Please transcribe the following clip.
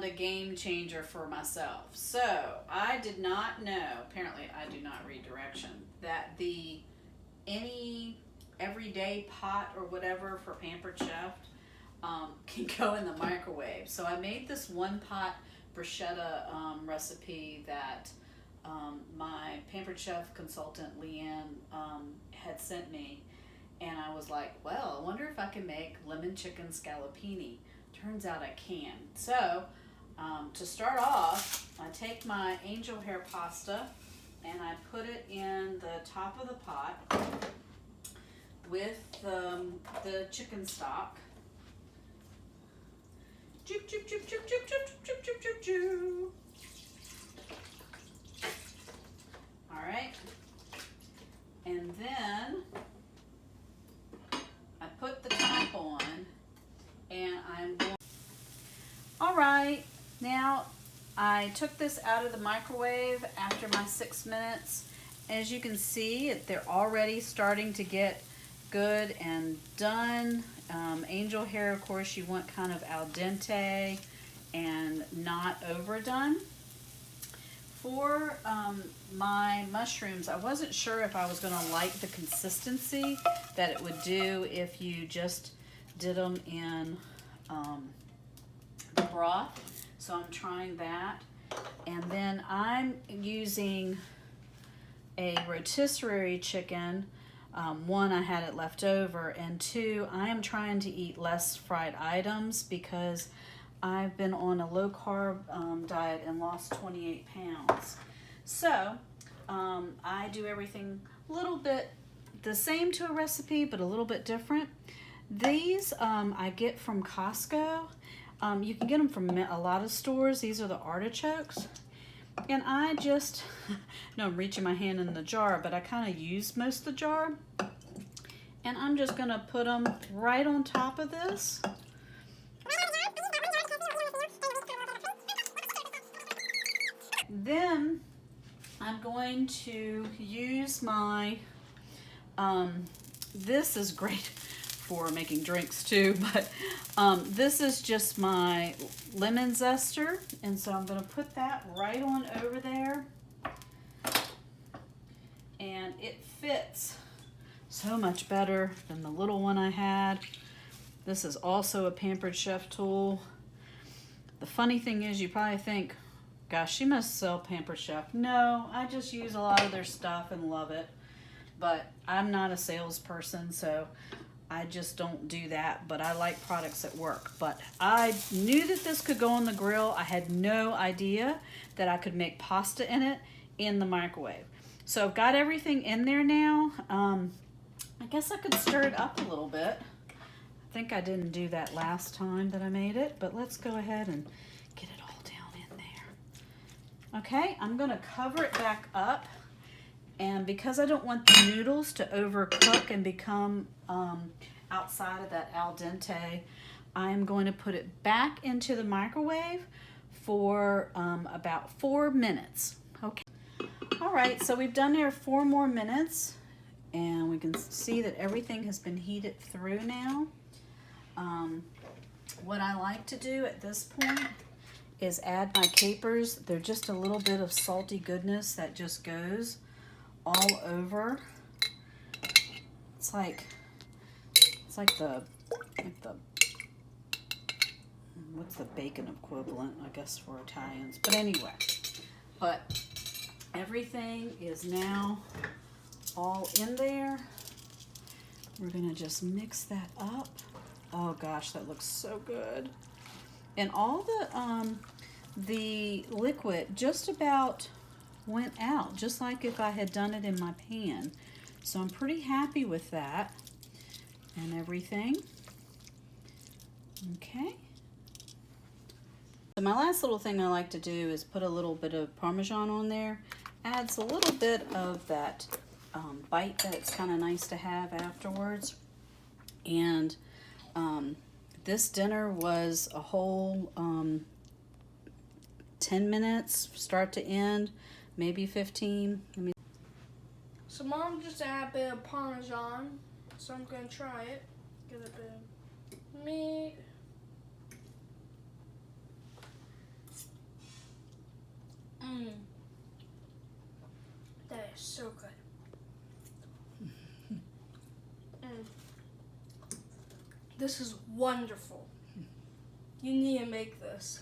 found a game changer for myself. So I did not know, apparently I do not read direction, that any everyday pot or whatever for Pampered Chef can go in the microwave. So I made this one pot bruschetta recipe that my Pampered Chef consultant Leanne had sent me, and I was like, well, I wonder if I can make lemon chicken scallopini. Turns out I can. So to start off, I take my angel hair pasta and I put it in the top of the pot with the chicken stock. Choop, choop, choop, choop, choop, choop, choop, choop, choop, choop. All right. And then I put the top on, and I'm going. All right, now I took this out of the microwave after my 6 minutes. As you can see, they're already starting to get good and done. Angel hair, of course, you want kind of al dente and not overdone. For my mushrooms, I wasn't sure if I was going to like the consistency that it would do if you just did them in the broth. So I'm trying that. And then I'm using a rotisserie chicken. One, I had it left over, and two, I am trying to eat less fried items because I've been on a low carb diet and lost 28 pounds. So I do everything a little bit the same to a recipe, but a little bit different. These I get from Costco. You can get them from a lot of stores. These are the artichokes. And I just, no, I'm reaching my hand in the jar, but I kind of used most of the jar. And I'm just going to put them right on top of this. Then I'm going to use my, this is great for making drinks too, but this is just my lemon zester, and so I'm going to put that right on over there, and it fits so much better than the little one I had. This is also a Pampered Chef tool. The funny thing is, you probably think, gosh, she must sell Pampered Chef. No, I just use a lot of their stuff and love it, but I'm not a salesperson, so I just don't do that, but I like products that work. But I knew that this could go on the grill. I had no idea that I could make pasta in it in the microwave. So I've got everything in there now. I guess I could stir it up a little bit. I think I didn't do that last time that I made it, but let's go ahead and get it all down in there. Okay, I'm gonna cover it back up. And because I don't want the noodles to overcook and become outside of that al dente, I'm going to put it back into the microwave for about 4 minutes. Okay. All right, so we've done there 4 more minutes, and we can see that everything has been heated through now. What I like to do at this point is add my capers. They're just a little bit of salty goodness that just goes all over. It's like the what's the bacon equivalent, I guess, for Italians. But anyway, but everything is now all in there. We're gonna just mix that up. Oh gosh, that looks so good. And all the liquid just about went out, just like if I had done it in my pan. So I'm pretty happy with that and everything. Okay. So my last little thing I like to do is put a little bit of Parmesan on there. Adds a little bit of that bite that it's kind of nice to have afterwards. And this dinner was a whole 10 minutes, start to end. Maybe 15. So Mom just added a bit of Parmesan, so I'm gonna try it. Get a bit of meat. So good. This is wonderful. You need to make this.